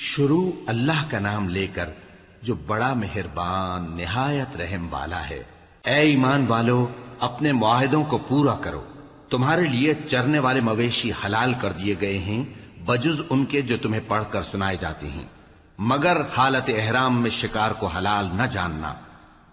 شروع اللہ کا نام لے کر جو بڑا مہربان نہایت رحم والا ہے۔ اے ایمان والو، اپنے معاہدوں کو پورا کرو۔ تمہارے لیے چرنے والے مویشی حلال کر دیے گئے ہیں بجز ان کے جو تمہیں پڑھ کر سنائے جاتے ہیں، مگر حالت احرام میں شکار کو حلال نہ جاننا۔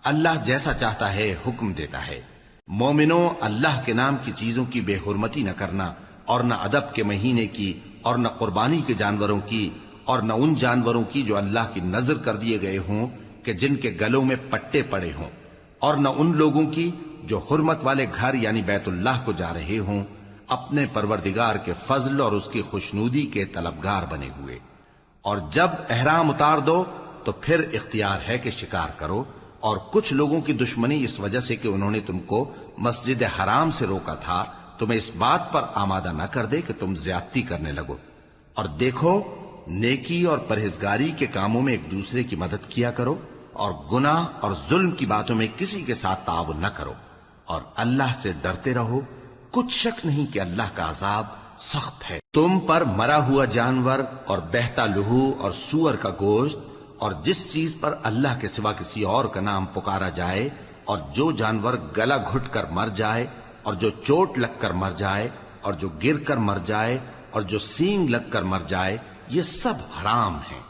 اللہ جیسا چاہتا ہے حکم دیتا ہے۔ مومنوں، اللہ کے نام کی چیزوں کی بے حرمتی نہ کرنا، اور نہ ادب کے مہینے کی، اور نہ قربانی کے جانوروں کی، اور نہ ان جانوروں کی جو اللہ کی نذر کر دیے گئے ہوں کہ جن کے گلوں میں پٹے پڑے ہوں، اور نہ ان لوگوں کی جو حرمت والے گھر یعنی بیت اللہ کو جا رہے ہوں، اپنے پروردگار کے فضل اور اس کی خوشنودی کے طلبگار بنے ہوئے۔ اور جب احرام اتار دو تو پھر اختیار ہے کہ شکار کرو، اور کچھ لوگوں کی دشمنی اس وجہ سے کہ انہوں نے تم کو مسجد حرام سے روکا تھا، تمہیں اس بات پر آمادہ نہ کر دے کہ تم زیادتی کرنے لگو۔ اور دیکھو، نیکی اور پرہیزگاری کے کاموں میں ایک دوسرے کی مدد کیا کرو، اور گناہ اور ظلم کی باتوں میں کسی کے ساتھ تعاون نہ کرو، اور اللہ سے ڈرتے رہو۔ کچھ شک نہیں کہ اللہ کا عذاب سخت ہے۔ تم پر مرا ہوا جانور اور بہتا لہو اور سور کا گوشت اور جس چیز پر اللہ کے سوا کسی اور کا نام پکارا جائے، اور جو جانور گلا گھٹ کر مر جائے، اور جو چوٹ لگ کر مر جائے، اور جو گر کر مر جائے، اور جو سینگ لگ کر مر جائے، یہ سب حرام ہیں۔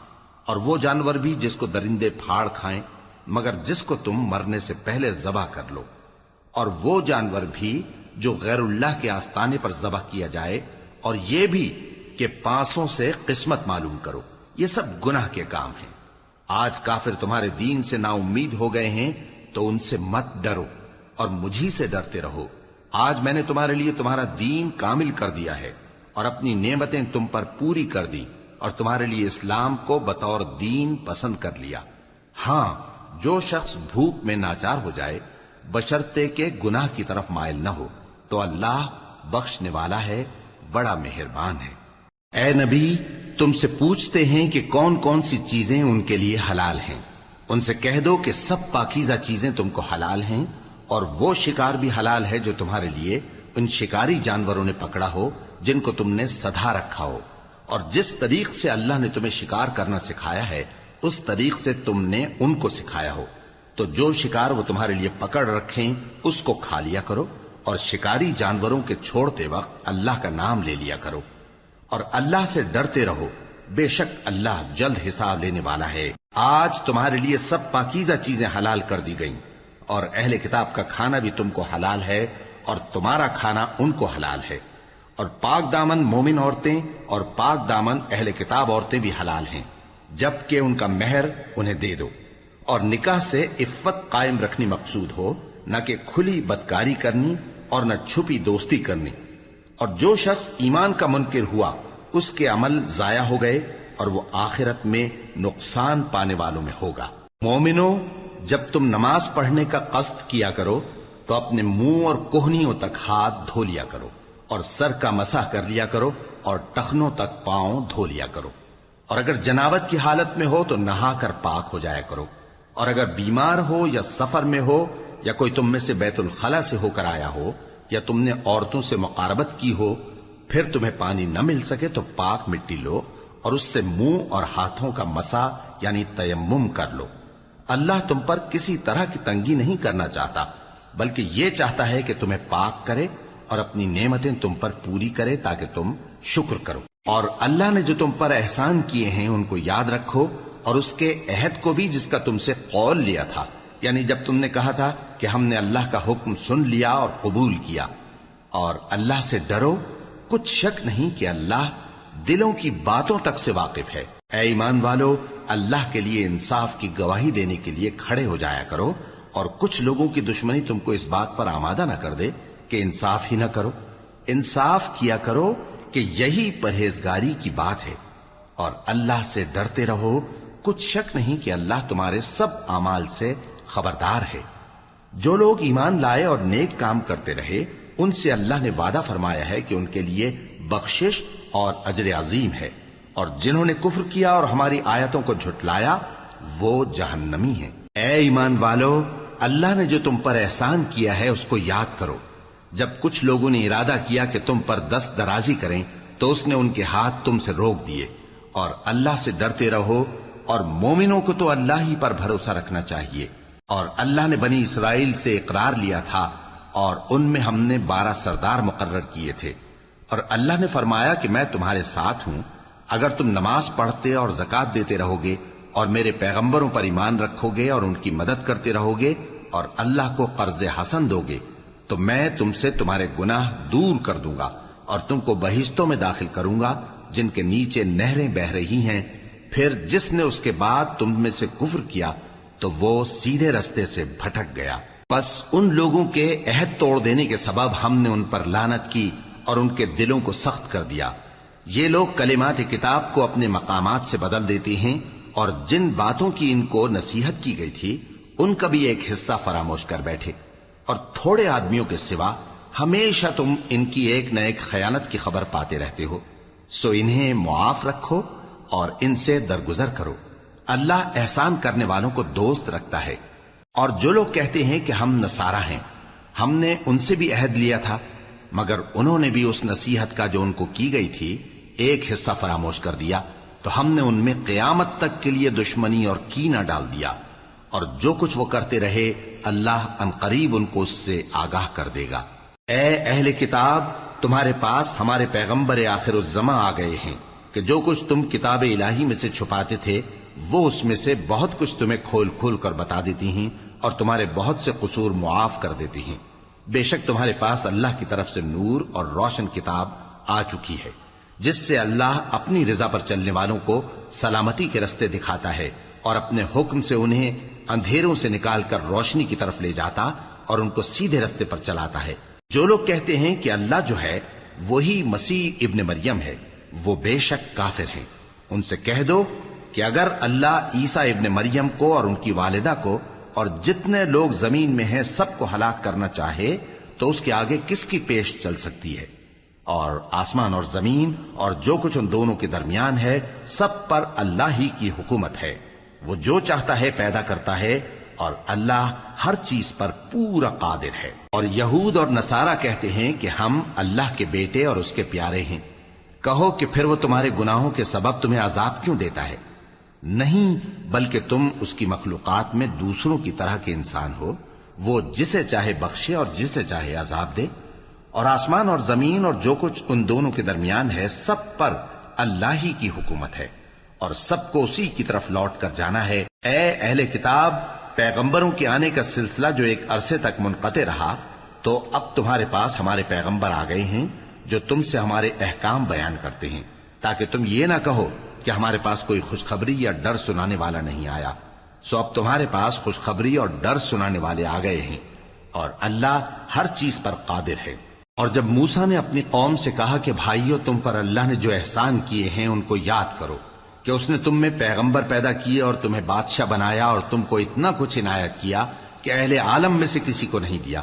اور وہ جانور بھی جس کو درندے پھاڑ کھائیں، مگر جس کو تم مرنے سے پہلے ذبح کر لو۔ اور وہ جانور بھی جو غیر اللہ کے آستانے پر ذبح کیا جائے، اور یہ بھی کہ پانسوں سے قسمت معلوم کرو۔ یہ سب گناہ کے کام ہیں۔ آج کافر تمہارے دین سے نا امید ہو گئے ہیں تو ان سے مت ڈرو، اور مجھی سے ڈرتے رہو۔ آج میں نے تمہارے لیے تمہارا دین کامل کر دیا ہے، اور اپنی نعمتیں تم پر پوری کر دی، اور تمہارے لیے اسلام کو بطور دین پسند کر لیا۔ ہاں، جو شخص بھوک میں ناچار ہو جائے بشرطے کہ گناہ کی طرف مائل نہ ہو تو اللہ بخشنے والا ہے، بڑا مہربان ہے۔ اے نبی، تم سے پوچھتے ہیں کہ کون کون سی چیزیں ان کے لیے حلال ہیں۔ ان سے کہہ دو کہ سب پاکیزہ چیزیں تم کو حلال ہیں، اور وہ شکار بھی حلال ہے جو تمہارے لیے ان شکاری جانوروں نے پکڑا ہو جن کو تم نے سدھا رکھا ہو، اور جس طریق سے اللہ نے تمہیں شکار کرنا سکھایا ہے اس طریق سے تم نے ان کو سکھایا ہو۔ تو جو شکار وہ تمہارے لیے پکڑ رکھیں اس کو کھا لیا کرو، اور شکاری جانوروں کے چھوڑتے وقت اللہ کا نام لے لیا کرو، اور اللہ سے ڈرتے رہو، بے شک اللہ جلد حساب لینے والا ہے۔ آج تمہارے لیے سب پاکیزہ چیزیں حلال کر دی گئیں، اور اہل کتاب کا کھانا بھی تم کو حلال ہے، اور تمہارا کھانا ان کو حلال ہے۔ اور پاک دامن مومن عورتیں اور پاک دامن اہل کتاب عورتیں بھی حلال ہیں، جبکہ ان کا مہر انہیں دے دو۔ اور نکاح سے عفت قائم رکھنی مقصود ہو، نہ کہ کھلی بدکاری کرنی اور نہ چھپی دوستی کرنی۔ اور جو شخص ایمان کا منکر ہوا اس کے عمل ضائع ہو گئے، اور وہ آخرت میں نقصان پانے والوں میں ہوگا۔ مومنوں، جب تم نماز پڑھنے کا قصد کیا کرو تو اپنے منہ اور کوہنیوں تک ہاتھ دھو لیا کرو، اور سر کا مسح کر لیا کرو، اور ٹخنوں تک پاؤں دھو لیا کرو۔ اور اگر جنابت کی حالت میں ہو تو نہا کر پاک ہو جایا کرو۔ اور اگر بیمار ہو یا سفر میں ہو، یا کوئی تم میں سے بیت الخلا سے ہو کر آیا ہو، یا تم نے عورتوں سے مقاربت کی ہو، پھر تمہیں پانی نہ مل سکے تو پاک مٹی لو اور اس سے منہ اور ہاتھوں کا مسح یعنی تیمم کر لو۔ اللہ تم پر کسی طرح کی تنگی نہیں کرنا چاہتا، بلکہ یہ چاہتا ہے کہ تمہیں پاک کرے اور اپنی نعمتیں تم پر پوری کرے تاکہ تم شکر کرو۔ اور اللہ نے جو تم پر احسان کیے ہیں ان کو یاد رکھو، اور اس کے عہد کو بھی جس کا تم سے قول لیا تھا، یعنی جب تم نے کہا تھا کہ ہم نے اللہ کا حکم سن لیا اور قبول کیا۔ اور اللہ سے ڈرو، کچھ شک نہیں کہ اللہ دلوں کی باتوں تک سے واقف ہے۔ اے ایمان والو، اللہ کے لیے انصاف کی گواہی دینے کے لیے کھڑے ہو جایا کرو، اور کچھ لوگوں کی دشمنی تم کو اس بات پر آمادہ نہ کر دے کہ انصاف ہی نہ کرو۔ انصاف کیا کرو کہ یہی پرہیزگاری کی بات ہے، اور اللہ سے ڈرتے رہو، کچھ شک نہیں کہ اللہ تمہارے سب اعمال سے خبردار ہے۔ جو لوگ ایمان لائے اور نیک کام کرتے رہے ان سے اللہ نے وعدہ فرمایا ہے کہ ان کے لیے بخشش اور اجر عظیم ہے، اور جنہوں نے کفر کیا اور ہماری آیتوں کو جھٹلایا وہ جہنمی ہیں۔ اے ایمان والو، اللہ نے جو تم پر احسان کیا ہے اس کو یاد کرو۔ جب کچھ لوگوں نے ارادہ کیا کہ تم پر دست درازی کریں تو اس نے ان کے ہاتھ تم سے روک دیے، اور اللہ سے ڈرتے رہو، اور مومنوں کو تو اللہ ہی پر بھروسہ رکھنا چاہیے۔ اور اللہ نے بنی اسرائیل سے اقرار لیا تھا، اور ان میں ہم نے 12 سردار مقرر کیے تھے، اور اللہ نے فرمایا کہ میں تمہارے ساتھ ہوں، اگر تم نماز پڑھتے اور زکوٰۃ دیتے رہو گے اور میرے پیغمبروں پر ایمان رکھو گے اور ان کی مدد کرتے رہو گے اور اللہ کو قرض حسن دو گے، تو میں تم سے تمہارے گناہ دور کر دوں گا اور تم کو بہشتوں میں داخل کروں گا جن کے نیچے نہریں بہ رہی ہیں۔ پھر جس نے اس کے بعد تم میں سے کفر کیا تو وہ سیدھے رستے سے بھٹک گیا۔ پس ان لوگوں کے عہد توڑ دینے کے سبب ہم نے ان پر لعنت کی اور ان کے دلوں کو سخت کر دیا۔ یہ لوگ کلمات کتاب کو اپنے مقامات سے بدل دیتے ہیں، اور جن باتوں کی ان کو نصیحت کی گئی تھی ان کا بھی ایک حصہ فراموش کر بیٹھے، اور تھوڑے آدمیوں کے سوا ہمیشہ تم ان کی ایک نہ ایک خیانت کی خبر پاتے رہتے ہو، سو انہیں معاف رکھو اور ان سے درگزر کرو۔ اللہ احسان کرنے والوں کو دوست رکھتا ہے۔ اور جو لوگ کہتے ہیں کہ ہم نصارہ ہیں، ہم نے ان سے بھی عہد لیا تھا، مگر انہوں نے بھی اس نصیحت کا جو ان کو کی گئی تھی ایک حصہ فراموش کر دیا، تو ہم نے ان میں قیامت تک کے لیے دشمنی اور کینہ ڈال دیا، اور جو کچھ وہ کرتے رہے اللہ عنقریب ان کو اس سے آگاہ کر دے گا۔ اے اہل کتاب، تمہارے پاس ہمارے پیغمبر آخر الزماں آ گئے ہیں کہ جو کچھ تم کتاب الہی میں سے چھپاتے تھے وہ اس میں سے بہت کچھ تمہیں کھول کھول کر بتا دیتی ہیں اور تمہارے بہت سے قصور معاف کر دیتی ہیں۔ بے شک تمہارے پاس اللہ کی طرف سے نور اور روشن کتاب آ چکی ہے، جس سے اللہ اپنی رضا پر چلنے والوں کو سلامتی کے رستے دکھاتا ہے اور اپنے حکم سے انہیں اندھیروں سے نکال کر روشنی کی طرف لے جاتا اور ان کو سیدھے رستے پر چلاتا ہے۔ جو لوگ کہتے ہیں کہ اللہ جو ہے وہی مسیح ابن مریم ہے، وہ بے شک کافر ہیں۔ ان سے کہہ دو کہ اگر اللہ عیسیٰ ابن مریم کو اور ان کی والدہ کو اور جتنے لوگ زمین میں ہیں سب کو ہلاک کرنا چاہے تو اس کے آگے کس کی پیش چل سکتی ہے؟ اور آسمان اور زمین اور جو کچھ ان دونوں کے درمیان ہے سب پر اللہ ہی کی حکومت ہے، وہ جو چاہتا ہے پیدا کرتا ہے، اور اللہ ہر چیز پر پورا قادر ہے۔ اور یہود اور نصارہ کہتے ہیں کہ ہم اللہ کے بیٹے اور اس کے پیارے ہیں۔ کہو کہ پھر وہ تمہارے گناہوں کے سبب تمہیں عذاب کیوں دیتا ہے؟ نہیں، بلکہ تم اس کی مخلوقات میں دوسروں کی طرح کے انسان ہو، وہ جسے چاہے بخشے اور جسے چاہے عذاب دے۔ اور آسمان اور زمین اور جو کچھ ان دونوں کے درمیان ہے سب پر اللہ ہی کی حکومت ہے، اور سب کو اسی کی طرف لوٹ کر جانا ہے۔ اے اہل کتاب، پیغمبروں کے آنے کا سلسلہ جو ایک عرصے تک منقطع رہا، تو اب تمہارے پاس ہمارے پیغمبر آ گئے ہیں جو تم سے ہمارے احکام بیان کرتے ہیں، تاکہ تم یہ نہ کہو کہ ہمارے پاس کوئی خوشخبری یا ڈر سنانے والا نہیں آیا۔ سو اب تمہارے پاس خوشخبری اور ڈر سنانے والے آ گئے ہیں، اور اللہ ہر چیز پر قادر ہے۔ اور جب موسیٰ نے اپنی قوم سے کہا کہ بھائیو، تم پر اللہ نے جو احسان کیے ہیں ان کو یاد کرو، کہ اس نے تم میں پیغمبر پیدا کیے اور تمہیں بادشاہ بنایا اور تم کو اتنا کچھ عنایت کیا کہ اہل عالم میں سے کسی کو نہیں دیا۔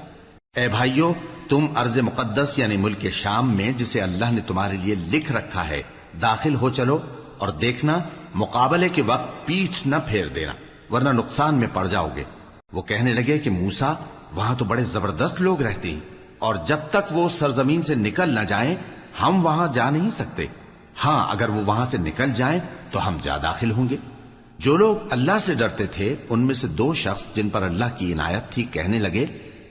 اے بھائیو، تم ارض مقدس یعنی ملک شام میں جسے اللہ نے تمہارے لیے لکھ رکھا ہے داخل ہو چلو، اور دیکھنا مقابلے کے وقت پیٹھ نہ پھیر دینا ورنہ نقصان میں پڑ جاؤ گے۔ وہ کہنے لگے کہ موسیٰ، وہاں تو بڑے زبردست لوگ رہتے ہیں، اور جب تک وہ سرزمین سے نکل نہ جائیں ہم وہاں جا نہیں سکتے۔ ہاں، اگر وہ وہاں سے نکل جائیں تو ہم جا داخل ہوں گے۔ جو لوگ اللہ سے ڈرتے تھے ان میں سے 2 شخص جن پر اللہ کی عنایت تھی کہنے لگے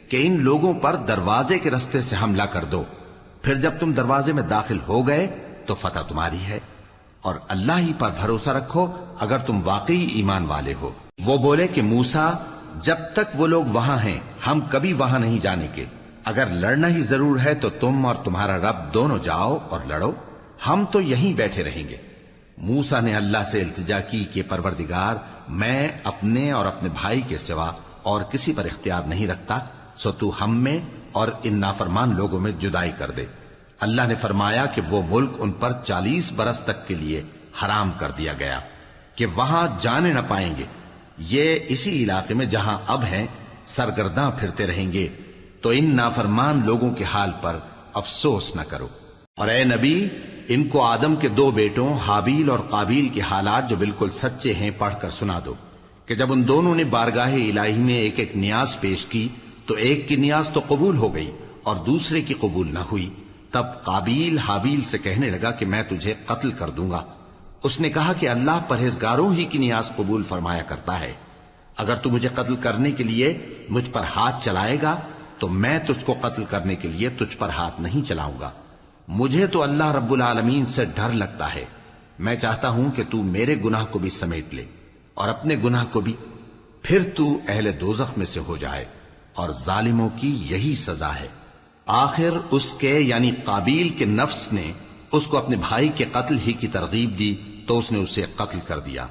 کہ ان لوگوں پر دروازے کے رستے سے حملہ کر دو، پھر جب تم دروازے میں داخل ہو گئے تو فتح تمہاری ہے، اور اللہ ہی پر بھروسہ رکھو اگر تم واقعی ایمان والے ہو۔ وہ بولے کہ موسیٰ، جب تک وہ لوگ وہاں ہیں ہم کبھی وہاں نہیں جانے کے، اگر لڑنا ہی ضرور ہے تو تم اور تمہارا رب دونوں جاؤ اور لڑو، ہم تو یہیں بیٹھے رہیں گے۔ موسیٰ نے اللہ سے التجا کی کہ پروردگار، میں اپنے اور اپنے بھائی کے سوا اور کسی پر اختیار نہیں رکھتا، سو تو ہم میں اور ان نافرمان لوگوں میں جدائی کر دے۔ اللہ نے فرمایا کہ وہ ملک ان پر 40 برس تک کے لیے حرام کر دیا گیا کہ وہاں جانے نہ پائیں گے۔ یہ اسی علاقے میں جہاں اب ہیں سرگرداں پھرتے رہیں گے، تو ان نافرمان لوگوں کے حال پر افسوس نہ کرو۔ اور اے نبی، ان کو آدم کے 2 بیٹوں حابیل اور قابیل کے حالات جو بالکل سچے ہیں پڑھ کر سنا دو، کہ جب ان دونوں نے بارگاہ الہی میں ایک ایک نیاز پیش کی تو ایک کی نیاز تو قبول ہو گئی اور دوسرے کی قبول نہ ہوئی۔ تب قابیل حابیل سے کہنے لگا کہ میں تجھے قتل کر دوں گا، اس نے کہا کہ اللہ پرہیزگاروں ہی کی نیاز قبول فرمایا کرتا ہے. اگر تو مجھے قتل کرنے کے لیے مجھ پر ہاتھ چلائے گا تو میں تجھ کو قتل کرنے کے لیے تجھ پر ہاتھ نہیں چلاؤں گا. مجھے تو اللہ رب العالمین سے ڈر لگتا ہے. میں چاہتا ہوں کہ تو میرے گناہ کو بھی سمیٹ لے اور اپنے گناہ کو بھی، پھر تو اہل دوزخ میں سے ہو جائے، اور ظالموں کی یہی سزا ہے. آخر اس کے یعنی قابیل کے نفس نے اس کو اپنے بھائی کے قتل ہی کی ترغیب دی تو اس نے اسے قتل کر دیا.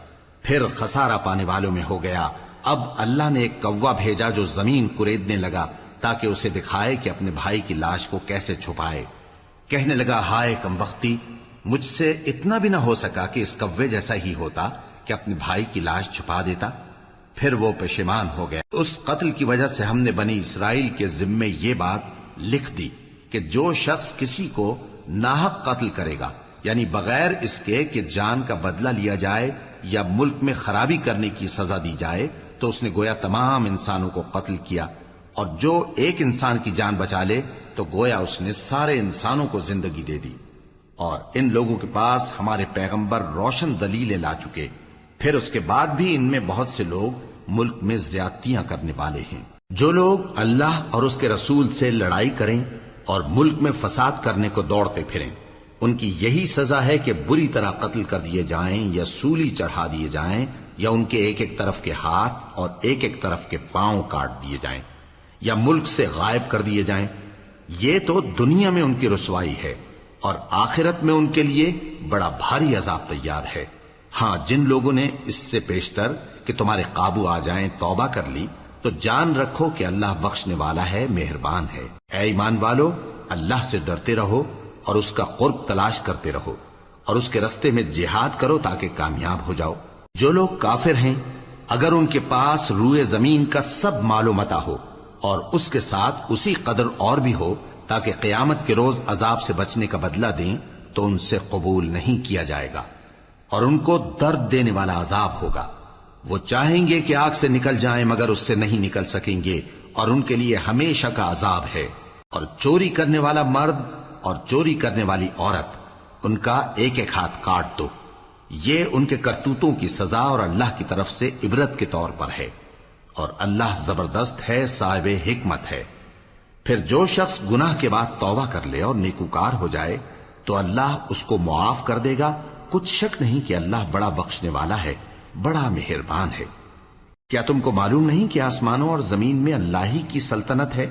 پھر خسارہ پانے والوں میں ہو گیا. اب اللہ نے ایک کوا بھیجا جو زمین کریدنے لگا تاکہ اسے دکھائے کہ اپنے بھائی کی لاش کو کیسے چھپائے. کہنے لگا، ہائے کمبختی، مجھ سے اتنا بھی نہ ہو سکا کہ اس کوے جیسا ہی ہوتا کہ اپنے بھائی کی لاش چھپا دیتا. پھر وہ پشیمان ہو گیا. اس قتل کی وجہ سے ہم نے بنی اسرائیل کے ذمے یہ بات لکھ دی کہ جو شخص کسی کو ناحق قتل کرے گا، یعنی بغیر اس کے کہ جان کا بدلہ لیا جائے یا ملک میں خرابی کرنے کی سزا دی جائے، تو اس نے گویا تمام انسانوں کو قتل کیا. اور جو ایک انسان کی جان بچا لے تو گویا اس نے سارے انسانوں کو زندگی دے دی. اور ان لوگوں کے پاس ہمارے پیغمبر روشن دلیلیں لا چکے، پھر اس کے بعد بھی ان میں بہت سے لوگ ملک میں زیادتیاں کرنے والے ہیں. جو لوگ اللہ اور اس کے رسول سے لڑائی کریں اور ملک میں فساد کرنے کو دوڑتے پھریں، ان کی یہی سزا ہے کہ بری طرح قتل کر دیے جائیں یا سولی چڑھا دیے جائیں، یا ان کے ایک ایک طرف کے ہاتھ اور ایک ایک طرف کے پاؤں کاٹ دیے جائیں، یا ملک سے غائب کر دیے جائیں. یہ تو دنیا میں ان کی رسوائی ہے، اور آخرت میں ان کے لیے بڑا بھاری عذاب تیار ہے. ہاں، جن لوگوں نے اس سے پیشتر کہ تمہارے قابو آ جائیں توبہ کر لی تو جان رکھو کہ اللہ بخشنے والا ہے، مہربان ہے. اے ایمان والو، اللہ سے ڈرتے رہو اور اس کا قرب تلاش کرتے رہو، اور اس کے رستے میں جہاد کرو تاکہ کامیاب ہو جاؤ. جو لوگ کافر ہیں، اگر ان کے پاس روئے زمین کا سب مال و متاع ہو اور اس کے ساتھ اسی قدر اور بھی ہو تاکہ قیامت کے روز عذاب سے بچنے کا بدلہ دیں، تو ان سے قبول نہیں کیا جائے گا، اور ان کو درد دینے والا عذاب ہوگا. وہ چاہیں گے کہ آگ سے نکل جائیں مگر اس سے نہیں نکل سکیں گے، اور ان کے لیے ہمیشہ کا عذاب ہے. اور چوری کرنے والا مرد اور چوری کرنے والی عورت، ان کا ایک ایک ہاتھ کاٹ دو. یہ ان کے کرتوتوں کی سزا اور اللہ کی طرف سے عبرت کے طور پر ہے، اور اللہ زبردست ہے، صاحب حکمت ہے. پھر جو شخص گناہ کے بعد توبہ کر لے اور نیکوکار ہو جائے تو اللہ اس کو معاف کر دے گا. کچھ شک نہیں کہ اللہ بڑا بخشنے والا ہے، بڑا مہربان ہے. کیا تم کو معلوم نہیں کہ آسمانوں اور زمین میں اللہ ہی کی سلطنت ہے،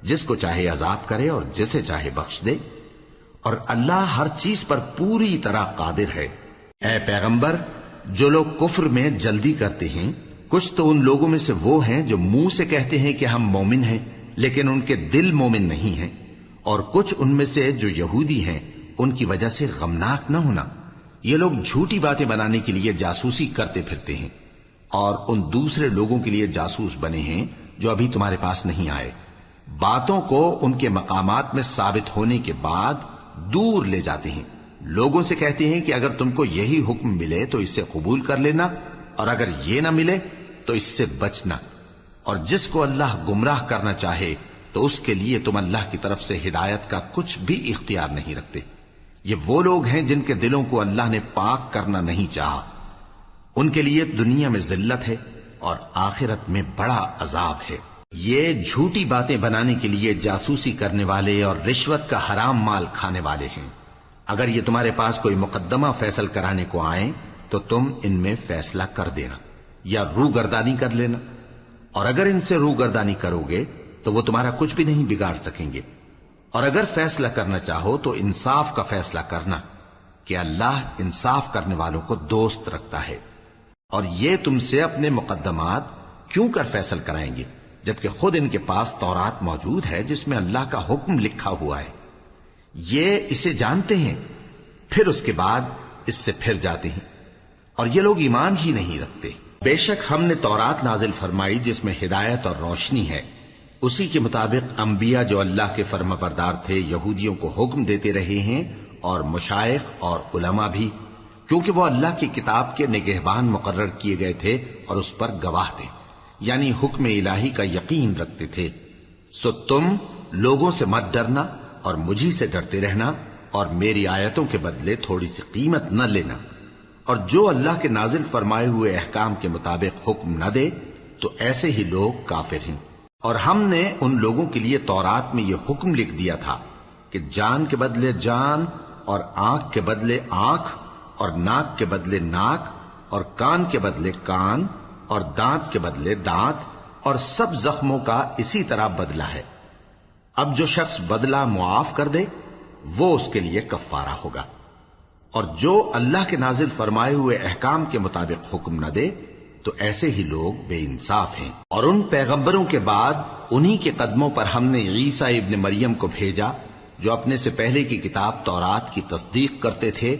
جس کو چاہے عذاب کرے اور جسے چاہے بخش دے، اور اللہ ہر چیز پر پوری طرح قادر ہے. اے پیغمبر، جو لوگ کفر میں جلدی کرتے ہیں، کچھ تو ان لوگوں میں سے وہ ہیں جو منہ سے کہتے ہیں کہ ہم مومن ہیں لیکن ان کے دل مومن نہیں ہیں، اور کچھ ان میں سے جو یہودی ہیں، ان کی وجہ سے غمناک نہ ہونا. یہ لوگ جھوٹی باتیں بنانے کے لیے جاسوسی کرتے پھرتے ہیں، اور ان دوسرے لوگوں کے لیے جاسوس بنے ہیں جو ابھی تمہارے پاس نہیں آئے. باتوں کو ان کے مقامات میں ثابت ہونے کے بعد دور لے جاتے ہیں. لوگوں سے کہتے ہیں کہ اگر تم کو یہی حکم ملے تو اسے قبول کر لینا، اور اگر یہ نہ ملے تو اس سے بچنا. اور جس کو اللہ گمراہ کرنا چاہے تو اس کے لیے تم اللہ کی طرف سے ہدایت کا کچھ بھی اختیار نہیں رکھتے. یہ وہ لوگ ہیں جن کے دلوں کو اللہ نے پاک کرنا نہیں چاہا. ان کے لیے دنیا میں ذلت ہے اور آخرت میں بڑا عذاب ہے. یہ جھوٹی باتیں بنانے کے لیے جاسوسی کرنے والے اور رشوت کا حرام مال کھانے والے ہیں. اگر یہ تمہارے پاس کوئی مقدمہ فیصل کرانے کو آئیں تو تم ان میں فیصلہ کر دینا یا روگردانی کر لینا، اور اگر ان سے روگردانی کرو گے تو وہ تمہارا کچھ بھی نہیں بگاڑ سکیں گے. اور اگر فیصلہ کرنا چاہو تو انصاف کا فیصلہ کرنا کہ اللہ انصاف کرنے والوں کو دوست رکھتا ہے. اور یہ تم سے اپنے مقدمات کیوں کر فیصل کرائیں گے جبکہ خود ان کے پاس تورات موجود ہے جس میں اللہ کا حکم لکھا ہوا ہے. یہ اسے جانتے ہیں، پھر اس کے بعد اس سے پھر جاتے ہیں، اور یہ لوگ ایمان ہی نہیں رکھتے. بے شک ہم نے تورات نازل فرمائی جس میں ہدایت اور روشنی ہے. اسی کے مطابق انبیاء جو اللہ کے فرما بردار تھے یہودیوں کو حکم دیتے رہے ہیں، اور مشائخ اور علماء بھی، کیونکہ وہ اللہ کی کتاب کے نگہبان مقرر کیے گئے تھے اور اس پر گواہ تھے، یعنی حکم الہی کا یقین رکھتے تھے. سو تم لوگوں سے مت ڈرنا اور مجھی سے ڈرتے رہنا، اور میری آیتوں کے بدلے تھوڑی سی قیمت نہ لینا. اور جو اللہ کے نازل فرمائے ہوئے احکام کے مطابق حکم نہ دے تو ایسے ہی لوگ کافر ہیں۔ اور ہم نے ان لوگوں کے لیے تورات میں یہ حکم لکھ دیا تھا کہ جان کے بدلے جان، اور آنکھ کے بدلے آنکھ، اور ناک کے بدلے ناک، اور کان کے بدلے کان، اور دانت کے بدلے دانت، اور سب زخموں کا اسی طرح بدلہ ہے۔ اب جو شخص بدلہ معاف کر دے وہ اس کے لیے کفارہ ہوگا، اور جو اللہ کے نازل فرمائے ہوئے احکام کے مطابق حکم نہ دے تو ایسے ہی لوگ بے انصاف ہیں۔ اور ان پیغمبروں کے بعد انہی کے قدموں پر ہم نے عیسیٰ ابن مریم کو بھیجا جو اپنے سے پہلے کی کتاب تورات کی تصدیق کرتے تھے،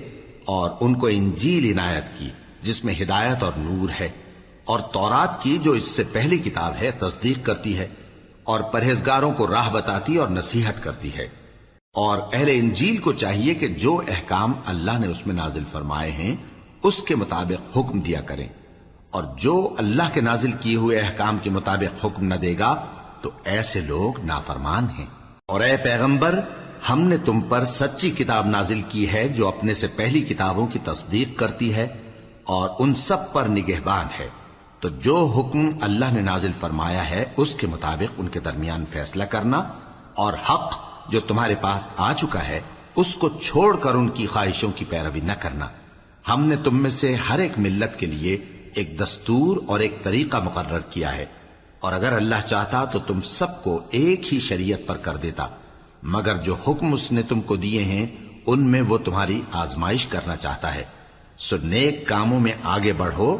اور ان کو انجیل عنایت کی جس میں ہدایت اور نور ہے، اور تورات کی جو اس سے پہلی کتاب ہے تصدیق کرتی ہے، اور پرہیزگاروں کو راہ بتاتی اور نصیحت کرتی ہے۔ اور اہل انجیل کو چاہیے کہ جو احکام اللہ نے اس میں نازل فرمائے ہیں اس کے مطابق حکم دیا کریں، اور جو اللہ کے نازل کیے ہوئے احکام کے مطابق حکم نہ دے گا تو ایسے لوگ نافرمان ہیں۔ اور اے پیغمبر، ہم نے تم پر سچی کتاب نازل کی ہے جو اپنے سے پہلی کتابوں کی تصدیق کرتی ہے اور ان سب پر نگہبان ہے، تو جو حکم اللہ نے نازل فرمایا ہے اس کے مطابق ان کے درمیان فیصلہ کرنا، اور حق جو تمہارے پاس آ چکا ہے اس کو چھوڑ کر ان کی خواہشوں کی پیروی نہ کرنا۔ ہم نے تم میں سے ہر ایک ملت کے لیے ایک دستور اور ایک طریقہ مقرر کیا ہے، اور اگر اللہ چاہتا تو تم سب کو ایک ہی شریعت پر کر دیتا، مگر جو حکم اس نے تم کو دیے ہیں ان میں وہ تمہاری آزمائش کرنا چاہتا ہے۔ سو نیک کاموں میں آگے بڑھو،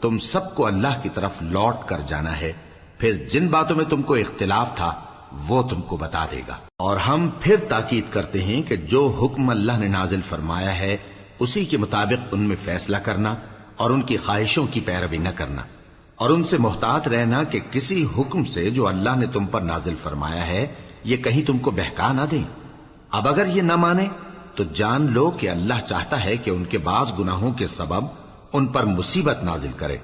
تم سب کو اللہ کی طرف لوٹ کر جانا ہے، پھر جن باتوں میں تم کو اختلاف تھا وہ تم کو بتا دے گا۔ اور ہم پھر تاکید کرتے ہیں کہ جو حکم اللہ نے نازل فرمایا ہے اسی کے مطابق ان میں فیصلہ کرنا اور ان کی خواہشوں کی پیروی نہ کرنا، اور ان سے محتاط رہنا کہ کسی حکم سے جو اللہ نے تم پر نازل فرمایا ہے یہ کہیں تم کو بہکا نہ دیں۔ اب اگر یہ نہ مانے تو جان لو کہ اللہ چاہتا ہے کہ ان کے بعض گناہوں کے سبب ان پر مصیبت نازل کرے،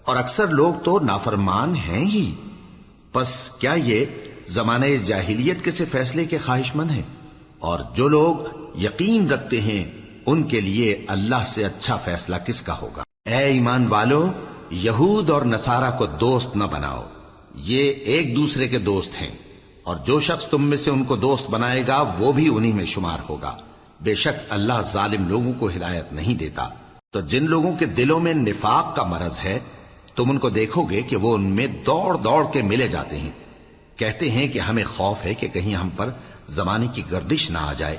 اور اکثر لوگ تو نافرمان ہیں ہی۔ پس کیا یہ زمانہ جاہلیت کے سے فیصلے کے خواہش مند ہیں؟ اور جو لوگ یقین رکھتے ہیں ان کے لیے اللہ سے اچھا فیصلہ کس کا ہوگا؟ اے ایمان والو، یہود اور نصارہ کو دوست نہ بناؤ، یہ ایک دوسرے کے دوست ہیں، اور جو شخص تم میں سے ان کو دوست بنائے گا وہ بھی انہی میں شمار ہوگا۔ بے شک اللہ ظالم لوگوں کو ہدایت نہیں دیتا۔ تو جن لوگوں کے دلوں میں نفاق کا مرض ہے تم ان کو دیکھو گے کہ وہ ان میں دوڑ دوڑ کے ملے جاتے ہیں، کہتے ہیں کہ ہمیں خوف ہے کہ کہیں ہم پر زمانے کی گردش نہ آ جائے۔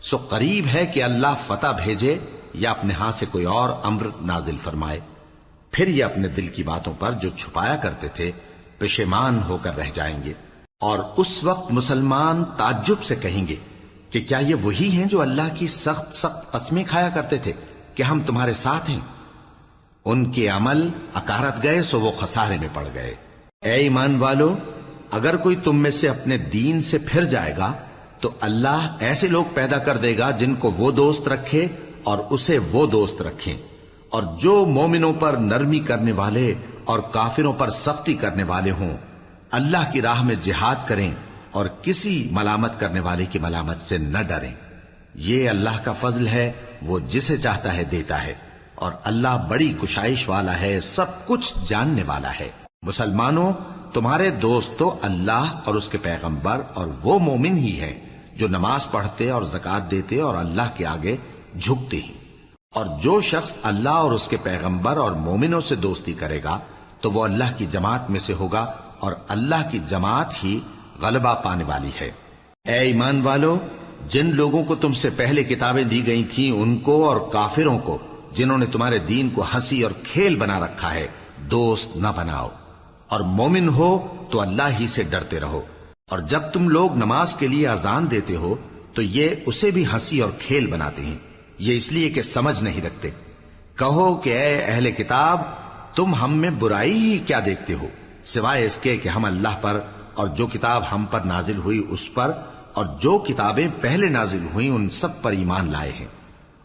سو قریب ہے کہ اللہ فتح بھیجے یا اپنے ہاں سے کوئی اور امر نازل فرمائے، پھر یہ اپنے دل کی باتوں پر جو چھپایا کرتے تھے پشیمان ہو کر رہ جائیں گے۔ اور اس وقت مسلمان تعجب سے کہیں گے کہ کیا یہ وہی ہیں جو اللہ کی سخت سخت قسمیں کھایا کرتے تھے کہ ہم تمہارے ساتھ ہیں؟ ان کے عمل اکارت گئے سو وہ خسارے میں پڑ گئے۔ اے ایمان والو، اگر کوئی تم میں سے اپنے دین سے پھر جائے گا تو اللہ ایسے لوگ پیدا کر دے گا جن کو وہ دوست رکھے اور اسے وہ دوست رکھیں، اور جو مومنوں پر نرمی کرنے والے اور کافروں پر سختی کرنے والے ہوں اللہ کی راہ میں جہاد کریں اور کسی ملامت کرنے والے کی ملامت سے نہ ڈریں۔ یہ اللہ کا فضل ہے، وہ جسے چاہتا ہے دیتا ہے، اور اللہ بڑی کشائش والا ہے، سب کچھ جاننے والا ہے۔ مسلمانوں، تمہارے دوست تو اللہ اور اس کے پیغمبر اور وہ مومن ہی ہیں جو نماز پڑھتے اور زکوٰۃ دیتے اور اللہ کے آگے جھکتے ہیں۔ اور جو شخص اللہ اور اس کے پیغمبر اور مومنوں سے دوستی کرے گا تو وہ اللہ کی جماعت میں سے ہوگا، اور اللہ کی جماعت ہی غلبہ پانے والی ہے۔ اے ایمان والو، جن لوگوں کو تم سے پہلے کتابیں دی گئی تھیں ان کو اور کافروں کو جنہوں نے تمہارے دین کو ہنسی اور کھیل بنا رکھا ہے دوست نہ بناؤ، اور مومن ہو تو اللہ ہی سے ڈرتے رہو۔ اور جب تم لوگ نماز کے لیے اذان دیتے ہو تو یہ اسے بھی ہنسی اور کھیل بناتے ہیں، یہ اس لیے کہ سمجھ نہیں رکھتے۔ کہو کہ اے اہل کتاب، تم ہم میں برائی ہی کیا دیکھتے ہو سوائے اس کے کہ ہم اللہ پر اور جو کتاب ہم پر نازل ہوئی اس پر اور جو کتابیں پہلے نازل ہوئیں ان سب پر ایمان لائے ہیں،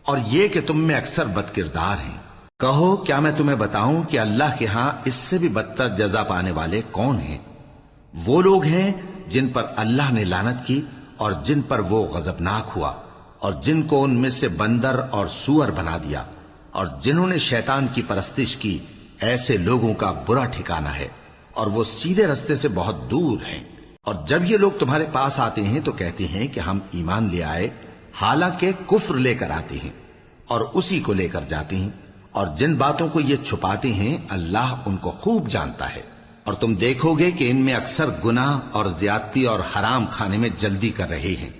اور یہ کہ تم میں اکثر بد کردار ہیں۔ کہو کیا میں تمہیں بتاؤں کہ اللہ کے ہاں اس سے بھی بدتر جزا پانے والے کون ہیں؟ وہ لوگ ہیں جن پر اللہ نے لعنت کی اور جن پر وہ غضبناک ہوا، اور جن کو ان میں سے بندر اور سور بنا دیا، اور جنہوں نے شیطان کی پرستش کی ایسے لوگوں کا برا ٹھکانہ ہے، اور وہ سیدھے رستے سے بہت دور ہیں۔ اور جب یہ لوگ تمہارے پاس آتے ہیں تو کہتے ہیں کہ ہم ایمان لے آئے، حالانکہ کفر لے کر آتے ہیں اور اسی کو لے کر جاتے ہیں، اور جن باتوں کو یہ چھپاتے ہیں اللہ ان کو خوب جانتا ہے۔ اور تم دیکھو گے کہ ان میں اکثر گناہ اور زیادتی اور حرام کھانے میں جلدی کر رہے ہیں۔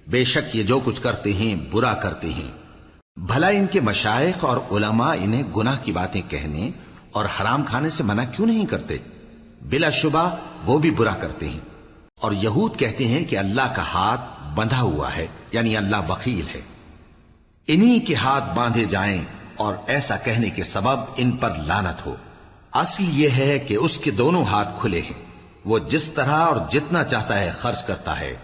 بے شک یہ جو کچھ کرتے ہیں برا کرتے ہیں۔ بھلا ان کے مشائخ اور علماء انہیں گناہ کی باتیں کہنے اور حرام کھانے سے منع کیوں نہیں کرتے؟ بلا شبہ وہ بھی برا کرتے ہیں۔ اور یہود کہتے ہیں کہ اللہ کا ہاتھ بندھا ہوا ہے، یعنی اللہ بخیل ہے۔ انہی کے ہاتھ باندھے جائیں اور ایسا کہنے کے سبب ان پر لعنت ہو۔ اصل یہ ہے کہ اس کے دونوں ہاتھ کھلے ہیں، وہ جس طرح اور جتنا چاہتا ہے خرچ کرتا ہے۔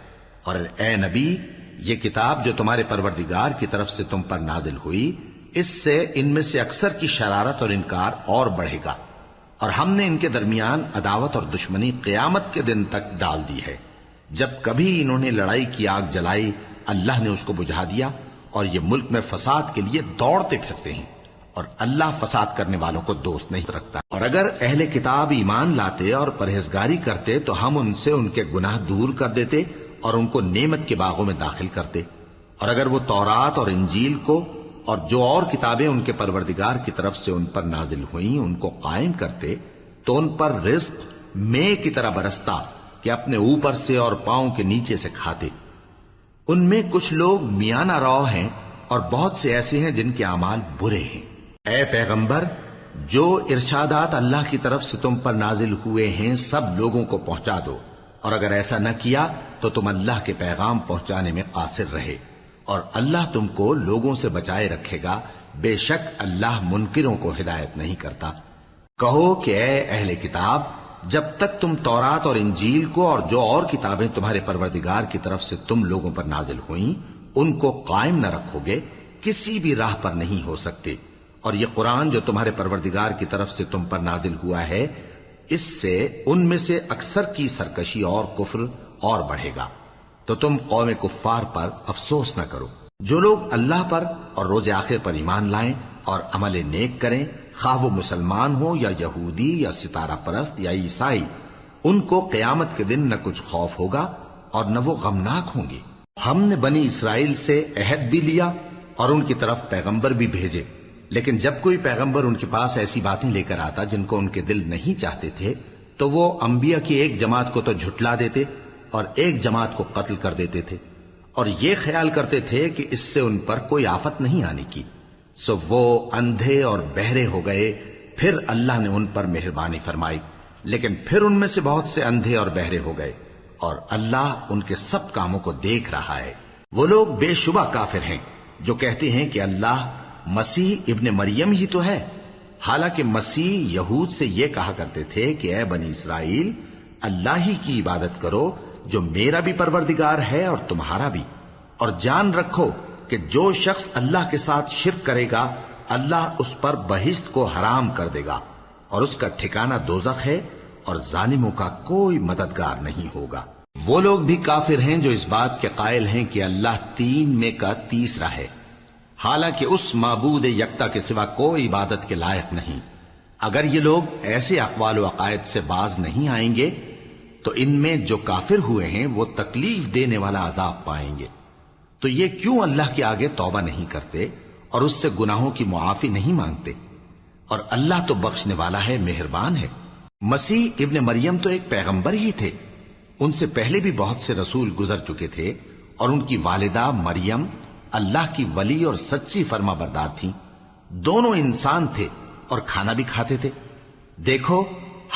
اور اے نبی، یہ کتاب جو تمہارے پروردگار کی طرف سے تم پر نازل ہوئی، اس سے ان میں سے اکثر کی شرارت اور انکار اور بڑھے گا، اور ہم نے ان کے درمیان عداوت اور دشمنی قیامت کے دن تک ڈال دی ہے۔ جب کبھی انہوں نے لڑائی کی آگ جلائی، اللہ نے اس کو بجھا دیا، اور یہ ملک میں فساد کے لیے دوڑتے پھرتے ہیں، اور اللہ فساد کرنے والوں کو دوست نہیں رکھتا۔ اور اگر اہل کتاب ایمان لاتے اور پرہیزگاری کرتے تو ہم ان سے ان کے گناہ دور کر دیتے اور ان کو نعمت کے باغوں میں داخل کرتے۔ اور اگر وہ تورات اور انجیل کو اور جو اور کتابیں ان کے پروردگار کی طرف سے ان پر نازل ہوئیں ان کو قائم کرتے تو ان پر رزق مے کی طرح برستا کہ اپنے اوپر سے اور پاؤں کے نیچے سے کھاتے۔ ان میں کچھ لوگ میانہ رو ہیں اور بہت سے ایسے ہیں جن کے اعمال برے ہیں۔ اے پیغمبر، جو ارشادات اللہ کی طرف سے تم پر نازل ہوئے ہیں سب لوگوں کو پہنچا دو، اور اگر ایسا نہ کیا تو تم اللہ کے پیغام پہنچانے میں قاصر رہے، اور اللہ تم کو لوگوں سے بچائے رکھے گا، بے شک اللہ منکروں کو ہدایت نہیں کرتا۔ کہو کہ اے اہل کتاب، جب تک تم تورات اور انجیل کو اور جو اور کتابیں تمہارے پروردگار کی طرف سے تم لوگوں پر نازل ہوئیں ان کو قائم نہ رکھو گے، کسی بھی راہ پر نہیں ہو سکتے۔ اور یہ قرآن جو تمہارے پروردگار کی طرف سے تم پر نازل ہوا ہے، اس سے ان میں سے اکثر کی سرکشی اور کفر اور بڑھے گا، تو تم قوم کفار پر افسوس نہ کرو۔ جو لوگ اللہ پر اور روز آخر پر ایمان لائیں اور عمل نیک کریں، خواہ وہ مسلمان ہو یا یہودی یا ستارہ پرست یا عیسائی، ان کو قیامت کے دن نہ کچھ خوف ہوگا اور نہ وہ غمناک ہوں گے۔ ہم نے بنی اسرائیل سے عہد بھی لیا اور ان کی طرف پیغمبر بھی بھیجے، لیکن جب کوئی پیغمبر ان کے پاس ایسی باتیں لے کر آتا جن کو ان کے دل نہیں چاہتے تھے تو وہ انبیاء کی ایک جماعت کو تو جھٹلا دیتے اور ایک جماعت کو قتل کر دیتے تھے، اور یہ خیال کرتے تھے کہ اس سے ان پر کوئی آفت نہیں آنے کی، سو وہ اندھے اور بہرے ہو گئے۔ پھر اللہ نے ان پر مہربانی فرمائی، لیکن پھر ان میں سے بہت سے اندھے اور بہرے ہو گئے، اور اللہ ان کے سب کاموں کو دیکھ رہا ہے۔ وہ لوگ بے شبہ کافر ہیں جو کہتے ہیں کہ اللہ مسیح ابن مریم ہی تو ہے، حالانکہ مسیح یہود سے یہ کہا کرتے تھے کہ اے بنی اسرائیل، اللہ ہی کی عبادت کرو جو میرا بھی پروردگار ہے اور تمہارا بھی، اور جان رکھو کہ جو شخص اللہ کے ساتھ شرک کرے گا اللہ اس پر بہشت کو حرام کر دے گا، اور اس کا ٹھکانہ دوزخ ہے، اور ظالموں کا کوئی مددگار نہیں ہوگا۔ وہ لوگ بھی کافر ہیں جو اس بات کے قائل ہیں کہ اللہ تین میں کا تیسرا ہے، حالانکہ اس معبود یکتا کے سوا کوئی عبادت کے لائق نہیں۔ اگر یہ لوگ ایسے اقوال و عقائد سے باز نہیں آئیں گے تو ان میں جو کافر ہوئے ہیں وہ تکلیف دینے والا عذاب پائیں گے۔ تو یہ کیوں اللہ کے آگے توبہ نہیں کرتے اور اس سے گناہوں کی معافی نہیں مانگتے؟ اور اللہ تو بخشنے والا ہے، مہربان ہے۔ مسیح ابن مریم تو ایک پیغمبر ہی تھے، ان سے پہلے بھی بہت سے رسول گزر چکے تھے، اور ان کی والدہ مریم اللہ کی ولی اور سچی فرما بردار تھیں۔ دونوں انسان تھے اور کھانا بھی کھاتے تھے۔ دیکھو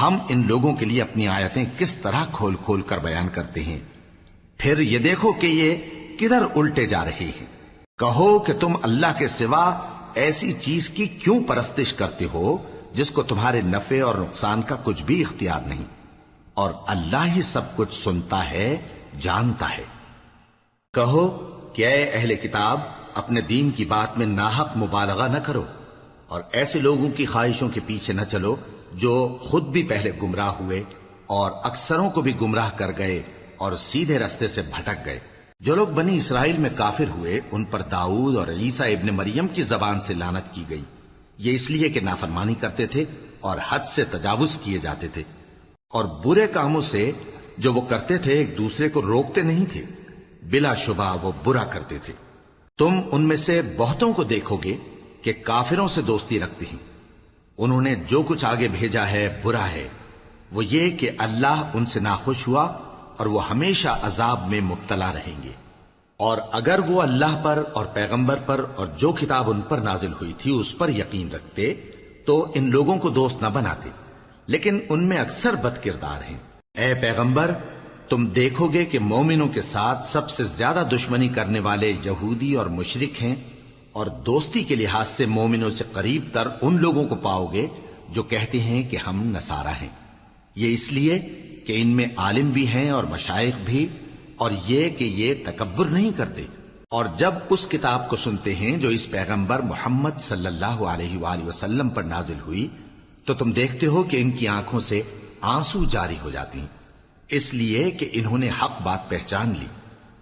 ہم ان لوگوں کے لیے اپنی آیتیں کس طرح کھول کھول کر بیان کرتے ہیں، پھر یہ دیکھو کہ یہ کدھر الٹے جا رہے ہیں۔ کہو کہ تم اللہ کے سوا ایسی چیز کی کیوں پرستش کرتے ہو جس کو تمہارے نفع اور نقصان کا کچھ بھی اختیار نہیں، اور اللہ ہی سب کچھ سنتا ہے، جانتا ہے۔ کہو کہ اے اہل کتاب، اپنے دین کی بات میں ناحق مبالغہ نہ کرو، اور ایسے لوگوں کی خواہشوں کے پیچھے نہ چلو جو خود بھی پہلے گمراہ ہوئے اور اکثروں کو بھی گمراہ کر گئے اور سیدھے رستے سے بھٹک گئے۔ جو لوگ بنی اسرائیل میں کافر ہوئے ان پر داؤد اور عیسیٰ ابن مریم کی زبان سے لعنت کی گئی، یہ اس لیے کہ نافرمانی کرتے تھے اور حد سے تجاوز کیے جاتے تھے، اور برے کاموں سے جو وہ کرتے تھے ایک دوسرے کو روکتے نہیں تھے، بلا شبہ وہ برا کرتے تھے۔ تم ان میں سے بہتوں کو دیکھو گے کہ کافروں سے دوستی رکھتے ہیں، انہوں نے جو کچھ آگے بھیجا ہے برا ہے، وہ یہ کہ اللہ ان سے ناخوش ہوا اور وہ ہمیشہ عذاب میں مبتلا رہیں گے۔ اور اگر وہ اللہ پر اور پیغمبر پر اور جو کتاب ان پر نازل ہوئی تھی اس پر یقین رکھتے تو ان لوگوں کو دوست نہ بناتے، لیکن ان میں اکثر بد کردار ہیں۔ اے پیغمبر، تم دیکھو گے کہ مومنوں کے ساتھ سب سے زیادہ دشمنی کرنے والے یہودی اور مشرک ہیں، اور دوستی کے لحاظ سے مومنوں سے قریب تر ان لوگوں کو پاؤ گے جو کہتے ہیں کہ ہم نصارہ ہیں۔ یہ اس لیے کہ ان میں عالم بھی ہیں اور مشائخ بھی، اور یہ کہ یہ تکبر نہیں کرتے۔ اور جب اس کتاب کو سنتے ہیں جو اس پیغمبر محمد صلی اللہ علیہ وآلہ وسلم پر نازل ہوئی تو تم دیکھتے ہو کہ ان کی آنکھوں سے آنسو جاری ہو جاتی ہیں، اس لیے کہ انہوں نے حق بات پہچان لی،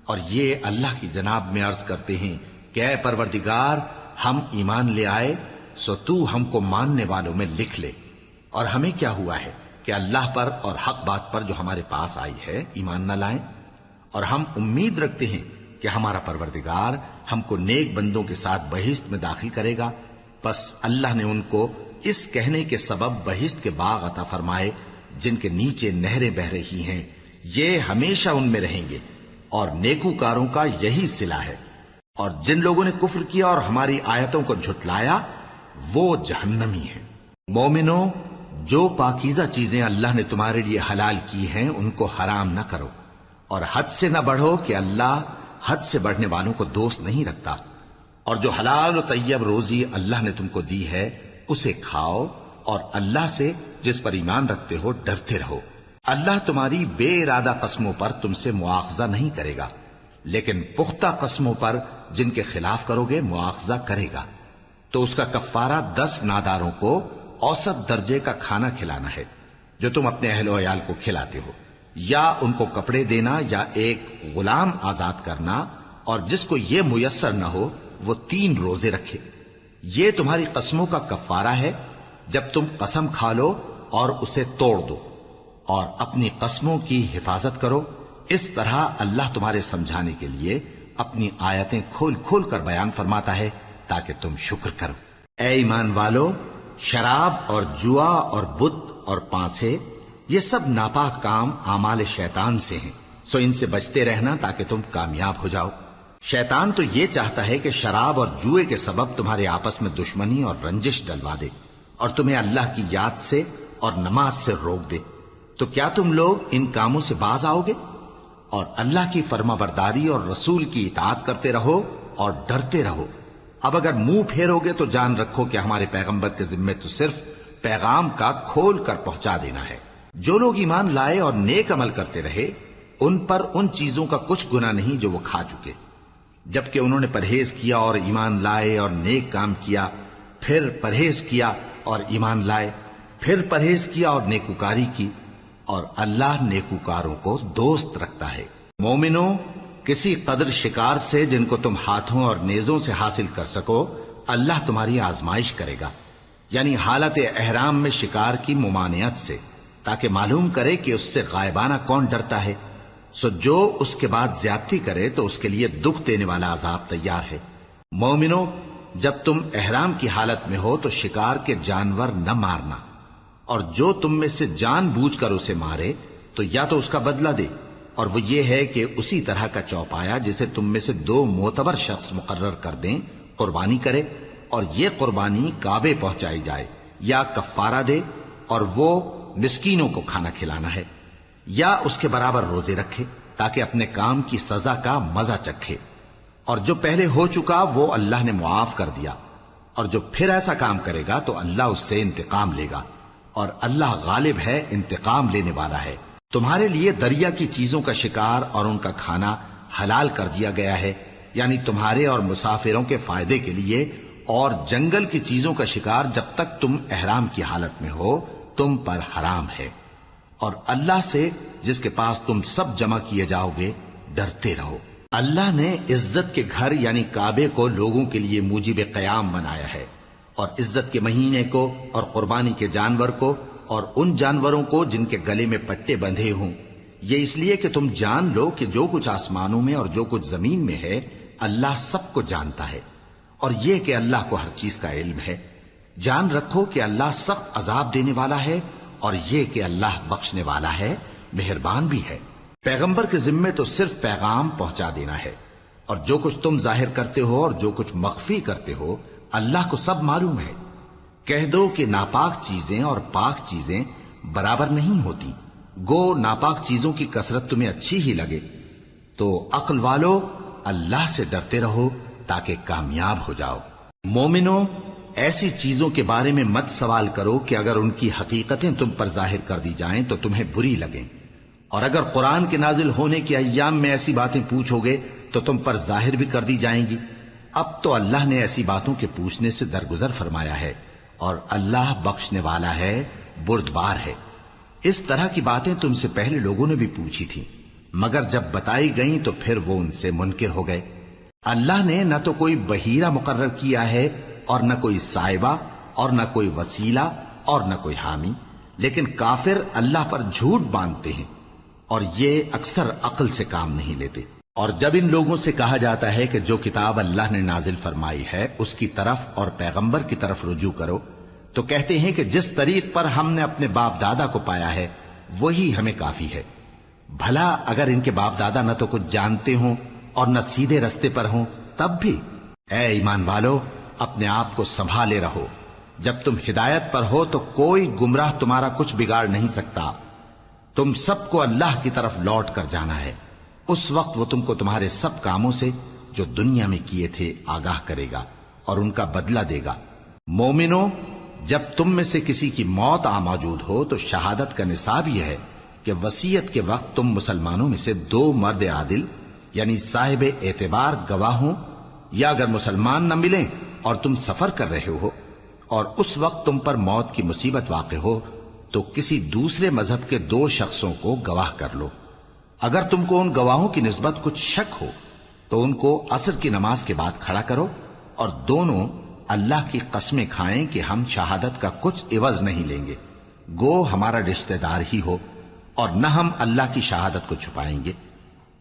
اور یہ اللہ کی جناب میں عرض کرتے ہیں کہ اے پروردگار، ہم ایمان لے آئے سو تو ہم کو ماننے والوں میں لکھ لے۔ اور ہمیں کیا ہوا ہے کہ اللہ پر اور حق بات پر جو ہمارے پاس آئی ہے ایمان نہ لائیں، اور ہم امید رکھتے ہیں کہ ہمارا پروردگار ہم کو نیک بندوں کے ساتھ بہشت میں داخل کرے گا۔ پس اللہ نے ان کو اس کہنے کے سبب بہشت کے باغ عطا فرمائے جن کے نیچے نہریں بہ رہی ہیں، یہ ہمیشہ ان میں رہیں گے، اور نیکوکاروں کا یہی صلہ ہے۔ اور جن لوگوں نے کفر کیا اور ہماری آیتوں کو جھٹلایا وہ جہنمی ہیں۔ مومنوں، جو پاکیزہ چیزیں اللہ نے تمہارے لیے حلال کی ہیں ان کو حرام نہ کرو، اور حد سے نہ بڑھو کہ اللہ حد سے بڑھنے والوں کو دوست نہیں رکھتا۔ اور جو حلال و طیب روزی اللہ نے تم کو دی ہے اسے کھاؤ، اور اللہ سے جس پر ایمان رکھتے ہو ڈرتے رہو۔ اللہ تمہاری بے ارادہ قسموں پر تم سے مواخذہ نہیں کرے گا، لیکن پختہ قسموں پر جن کے خلاف کرو گے مواخذہ کرے گا۔ تو اس کا کفارہ 10 ناداروں کو اوسط درجے کا کھانا کھلانا ہے جو تم اپنے اہل و عیال کو کھلاتے ہو، یا ان کو کپڑے دینا یا ایک غلام آزاد کرنا، اور جس کو یہ میسر نہ ہو وہ 3 روزے رکھے۔ یہ تمہاری قسموں کا کفارہ ہے جب تم قسم کھا لو اور اسے توڑ دو، اور اپنی قسموں کی حفاظت کرو۔ اس طرح اللہ تمہارے سمجھانے کے لیے اپنی آیتیں کھول کھول کر بیان فرماتا ہے تاکہ تم شکر کرو۔ اے ایمان والو، شراب اور جوا اور بت اور پانسے یہ سب ناپاک کام اعمال شیطان سے ہیں، سو ان سے بچتے رہنا تاکہ تم کامیاب ہو جاؤ۔ شیطان تو یہ چاہتا ہے کہ شراب اور جوئے کے سبب تمہارے آپس میں دشمنی اور رنجش ڈلوا دے، اور تمہیں اللہ کی یاد سے اور نماز سے روک دے۔ تو کیا تم لوگ ان کاموں سے باز آؤ گے؟ اور اللہ کی فرما برداری اور رسول کی اطاعت کرتے رہو اور ڈرتے رہو۔ اب اگر منہ پھیرو گے تو جان رکھو کہ ہمارے پیغمبر کے ذمے تو صرف پیغام کا کھول کر پہنچا دینا ہے۔ جو لوگ ایمان لائے اور نیک عمل کرتے رہے ان پر ان چیزوں کا کچھ گناہ نہیں جو وہ کھا چکے، جبکہ انہوں نے پرہیز کیا اور ایمان لائے اور نیک کام کیا، پھر پرہیز کیا اور ایمان لائے، پھر پرہیز کیا اور نیکوکاری کی، اور اللہ نیکوکاروں کو دوست رکھتا ہے۔ مومنوں، کسی قدر شکار سے جن کو تم ہاتھوں اور نیزوں سے حاصل کر سکو اللہ تمہاری آزمائش کرے گا، یعنی حالت احرام میں شکار کی ممانعت سے، تاکہ معلوم کرے کہ اس سے غائبانہ کون ڈرتا ہے۔ سو جو اس کے بعد زیادتی کرے تو اس کے لیے دکھ دینے والا عذاب تیار ہے۔ مومنوں، جب تم احرام کی حالت میں ہو تو شکار کے جانور نہ مارنا، اور جو تم میں سے جان بوجھ کر اسے مارے تو یا تو اس کا بدلہ دے، اور وہ یہ ہے کہ اسی طرح کا چوپایا جسے تم میں سے 2 معتبر شخص مقرر کر دیں قربانی کرے، اور یہ قربانی کعبے پہنچائی جائے، یا کفارہ دے اور وہ مسکینوں کو کھانا کھلانا ہے، یا اس کے برابر روزے رکھے تاکہ اپنے کام کی سزا کا مزہ چکھے۔ اور جو پہلے ہو چکا وہ اللہ نے معاف کر دیا، اور جو پھر ایسا کام کرے گا تو اللہ اس سے انتقام لے گا، اور اللہ غالب ہے، انتقام لینے والا ہے۔ تمہارے لیے دریا کی چیزوں کا شکار اور ان کا کھانا حلال کر دیا گیا ہے، یعنی تمہارے اور مسافروں کے فائدے کے لیے، اور جنگل کی چیزوں کا شکار جب تک تم احرام کی حالت میں ہو تم پر حرام ہے۔ اور اللہ سے جس کے پاس تم سب جمع کیے جاؤ گے ڈرتے رہو۔ اللہ نے عزت کے گھر یعنی کعبے کو لوگوں کے لیے موجب قیام بنایا ہے، اور عزت کے مہینے کو اور قربانی کے جانور کو اور ان جانوروں کو جن کے گلے میں پٹے بندھے ہوں، یہ اس لیے کہ تم جان لو کہ جو کچھ آسمانوں میں اور جو کچھ زمین میں ہے اللہ سب کو جانتا ہے، اور یہ کہ اللہ کو ہر چیز کا علم ہے۔ جان رکھو کہ اللہ سخت عذاب دینے والا ہے، اور یہ کہ اللہ بخشنے والا ہے، مہربان بھی ہے۔ پیغمبر کے ذمے تو صرف پیغام پہنچا دینا ہے، اور جو کچھ تم ظاہر کرتے ہو اور جو کچھ مخفی کرتے ہو اللہ کو سب معلوم ہے۔ کہہ دو کہ ناپاک چیزیں اور پاک چیزیں برابر نہیں ہوتی، گو ناپاک چیزوں کی کثرت تمہیں اچھی ہی لگے، تو عقل والو اللہ سے ڈرتے رہو تاکہ کامیاب ہو جاؤ۔ مومنو، ایسی چیزوں کے بارے میں مت سوال کرو کہ اگر ان کی حقیقتیں تم پر ظاہر کر دی جائیں تو تمہیں بری لگیں، اور اگر قرآن کے نازل ہونے کے ایام میں ایسی باتیں پوچھو گے تو تم پر ظاہر بھی کر دی جائیں گی۔ اب تو اللہ نے ایسی باتوں کے پوچھنے سے درگزر فرمایا ہے، اور اللہ بخشنے والا ہے، بردبار ہے۔ اس طرح کی باتیں تم سے پہلے لوگوں نے بھی پوچھی تھیں، مگر جب بتائی گئیں تو پھر وہ ان سے منکر ہو گئے۔ اللہ نے نہ تو کوئی بحیرہ مقرر کیا ہے اور نہ کوئی سائبہ اور نہ کوئی وسیلہ اور نہ کوئی حامی، لیکن کافر اللہ پر جھوٹ باندھتے ہیں اور یہ اکثر عقل سے کام نہیں لیتے۔ اور جب ان لوگوں سے کہا جاتا ہے کہ جو کتاب اللہ نے نازل فرمائی ہے اس کی طرف اور پیغمبر کی طرف رجوع کرو، تو کہتے ہیں کہ جس طریق پر ہم نے اپنے باپ دادا کو پایا ہے وہی ہمیں کافی ہے۔ بھلا اگر ان کے باپ دادا نہ تو کچھ جانتے ہوں اور نہ سیدھے رستے پر ہوں تب بھی؟ اے ایمان والو، اپنے آپ کو سنبھالے رہو، جب تم ہدایت پر ہو تو کوئی گمراہ تمہارا کچھ بگاڑ نہیں سکتا۔ تم سب کو اللہ کی طرف لوٹ کر جانا ہے، اس وقت وہ تم کو تمہارے سب کاموں سے جو دنیا میں کیے تھے آگاہ کرے گا اور ان کا بدلہ دے گا۔ مومنو، جب تم میں سے کسی کی موت آ موجود ہو تو شہادت کا نصاب یہ ہے کہ وصیت کے وقت تم مسلمانوں میں سے 2 مرد عادل یعنی صاحب اعتبار گواہ ہوں، یا اگر مسلمان نہ ملیں اور تم سفر کر رہے ہو اور اس وقت تم پر موت کی مصیبت واقع ہو تو کسی دوسرے مذہب کے 2 شخصوں کو گواہ کر لو۔ اگر تم کو ان گواہوں کی نسبت کچھ شک ہو تو ان کو عصر کی نماز کے بعد کھڑا کرو، اور دونوں اللہ کی قسمیں کھائیں کہ ہم شہادت کا کچھ عوض نہیں لیں گے، گو ہمارا رشتہ دار ہی ہو، اور نہ ہم اللہ کی شہادت کو چھپائیں گے۔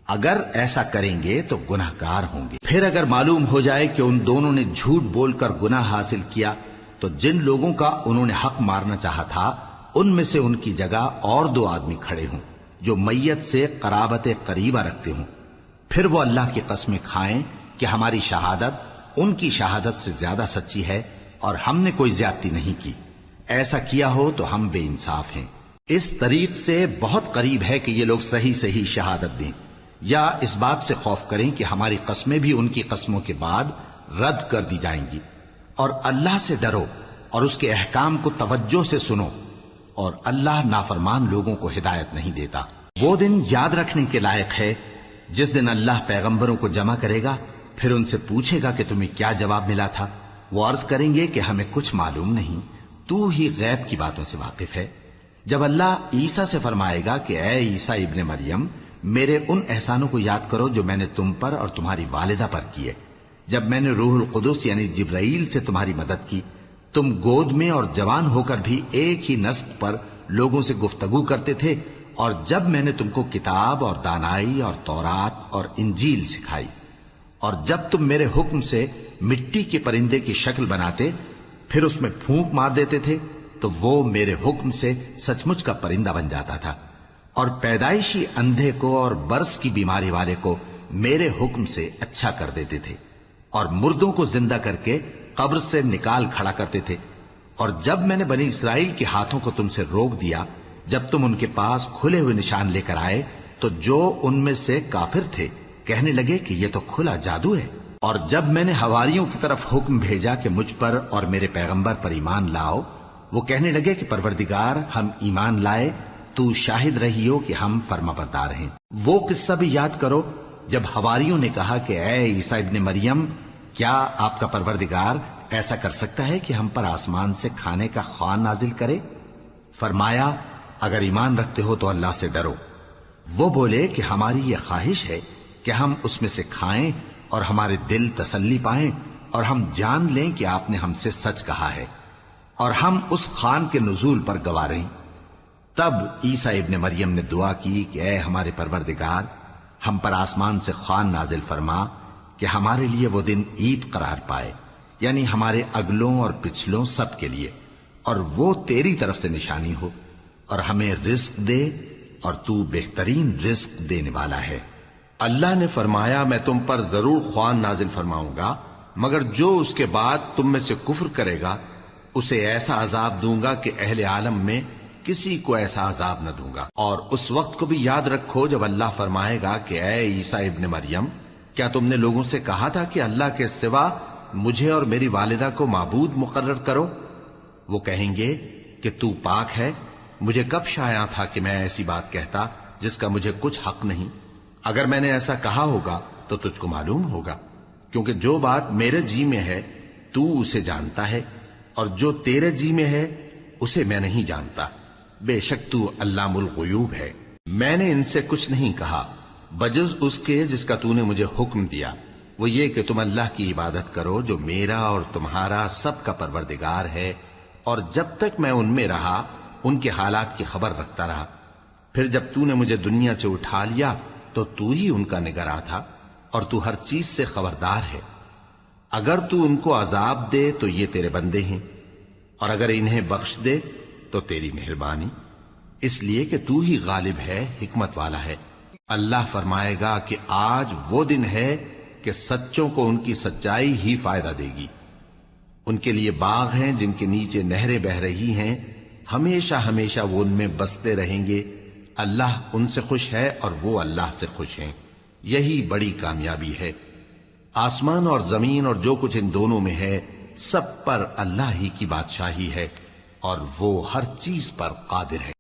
اگر ایسا کریں گے تو گناہ گار ہوں گے۔ پھر اگر معلوم ہو جائے کہ ان دونوں نے جھوٹ بول کر گناہ حاصل کیا تو جن لوگوں کا انہوں نے حق مارنا چاہا تھا ان میں سے ان کی جگہ اور 2 آدمی کھڑے ہوں جو میت سے قرابت قریبہ رکھتے ہوں، پھر وہ اللہ کی قسمیں کھائیں کہ ہماری شہادت ان کی شہادت سے زیادہ سچی ہے اور ہم نے کوئی زیادتی نہیں کی۔ ایسا کیا ہو تو ہم بے انصاف ہیں۔ اس طریق سے بہت قریب ہے کہ یہ لوگ صحیح صحیح شہادت دیں، یا اس بات سے خوف کریں کہ ہماری قسمیں بھی ان کی قسموں کے بعد رد کر دی جائیں گی۔ اور اللہ سے ڈرو اور اس کے احکام کو توجہ سے سنو، اور اللہ نافرمان لوگوں کو ہدایت نہیں دیتا۔ وہ دن یاد رکھنے کے لائق ہے جس دن اللہ پیغمبروں کو جمع کرے گا، پھر ان سے پوچھے گا کہ تمہیں کیا جواب ملا تھا۔ وہ عرض کریں گے کہ ہمیں کچھ معلوم نہیں، تو ہی غیب کی باتوں سے واقف ہے۔ جب اللہ عیسیٰ سے فرمائے گا کہ اے عیسیٰ ابن مریم، میرے ان احسانوں کو یاد کرو جو میں نے تم پر اور تمہاری والدہ پر کیے، جب میں نے روح القدس یعنی جبرائیل سے تمہاری مدد کی، تم گود میں اور جوان ہو کر بھی ایک ہی نسق پر لوگوں سے گفتگو کرتے تھے، اور جب میں نے تم کو کتاب اور دانائی اور تورات اور انجیل سکھائی، اور جب تم میرے حکم سے مٹی کے پرندے کی شکل بناتے پھر اس میں پھونک مار دیتے تھے تو وہ میرے حکم سے سچ مچ کا پرندہ بن جاتا تھا، اور پیدائشی اندھے کو اور برس کی بیماری والے کو میرے حکم سے اچھا کر دیتے تھے، اور مردوں کو زندہ کر کے قبر سے نکال کھڑا کرتے تھے۔ اور جب میں نے بنی اسرائیل کے ہاتھوں کو تم سے روک دیا جب تم ان کے پاس کھلے ہوئے نشان لے کر آئے تو جو ان میں سے کافر تھے کہنے لگے کہ یہ تو کھلا جادو ہے۔ اور جب میں نے حواریوں کی طرف حکم بھیجا کہ مجھ پر اور میرے پیغمبر پر ایمان لاؤ، وہ کہنے لگے کہ پروردگار ہم ایمان لائے، تو شاہد رہی ہو کہ ہم فرما بردار ہیں۔ وہ قصہ بھی یاد کرو جب حواریوں نے کہا کہ اے عیسیٰ ابن مریم، کیا آپ کا پروردگار ایسا کر سکتا ہے کہ ہم پر آسمان سے کھانے کا خوان نازل کرے؟ فرمایا اگر ایمان رکھتے ہو تو اللہ سے ڈرو۔ وہ بولے کہ ہماری یہ خواہش ہے کہ ہم اس میں سے کھائیں اور ہمارے دل تسلی پائیں اور ہم جان لیں کہ آپ نے ہم سے سچ کہا ہے اور ہم اس خوان کے نزول پر گواہ رہیں۔ تب عیسیٰ ابن مریم نے دعا کی کہ اے ہمارے پروردگار، ہم پر آسمان سے خوان نازل فرما کہ ہمارے لیے وہ دن عید قرار پائے، یعنی ہمارے اگلوں اور پچھلوں سب کے لیے، اور وہ تیری طرف سے نشانی ہو، اور ہمیں رزق دے اور تو بہترین رزق دینے والا ہے۔ اللہ نے فرمایا میں تم پر ضرور خوان نازل فرماؤں گا، مگر جو اس کے بعد تم میں سے کفر کرے گا اسے ایسا عذاب دوں گا کہ اہل عالم میں کسی کو ایسا عذاب نہ دوں گا۔ اور اس وقت کو بھی یاد رکھو جب اللہ فرمائے گا کہ اے عیسیٰ ابن مریم، کیا تم نے لوگوں سے کہا تھا کہ اللہ کے سوا مجھے اور میری والدہ کو معبود مقرر کرو؟ وہ کہیں گے کہ تو پاک ہے، مجھے کب شایع تھا کہ میں ایسی بات کہتا جس کا مجھے کچھ حق نہیں۔ اگر میں نے ایسا کہا ہوگا تو تجھ کو معلوم ہوگا، کیونکہ جو بات میرے جی میں ہے تو اسے جانتا ہے، اور جو تیرے جی میں ہے اسے میں نہیں جانتا۔ بے شک تو علام الغیوب ہے۔ میں نے ان سے کچھ نہیں کہا بجز اس کے جس کا تو نے مجھے حکم دیا، وہ یہ کہ تم اللہ کی عبادت کرو جو میرا اور تمہارا سب کا پروردگار ہے، اور جب تک میں ان میں رہا ان کے حالات کی خبر رکھتا رہا۔ پھر جب تو نے مجھے دنیا سے اٹھا لیا تو تو ہی ان کا نگراں تھا، اور تو ہر چیز سے خبردار ہے۔ اگر تو ان کو عذاب دے تو یہ تیرے بندے ہیں، اور اگر انہیں بخش دے تو تیری مہربانی، اس لیے کہ تو ہی غالب ہے، حکمت والا ہے۔ اللہ فرمائے گا کہ آج وہ دن ہے کہ سچوں کو ان کی سچائی ہی فائدہ دے گی۔ ان کے لیے باغ ہیں جن کے نیچے نہریں بہ رہی ہیں، ہمیشہ ہمیشہ وہ ان میں بستے رہیں گے۔ اللہ ان سے خوش ہے اور وہ اللہ سے خوش ہیں، یہی بڑی کامیابی ہے۔ آسمان اور زمین اور جو کچھ ان دونوں میں ہے سب پر اللہ ہی کی بادشاہی ہے، اور وہ ہر چیز پر قادر ہے۔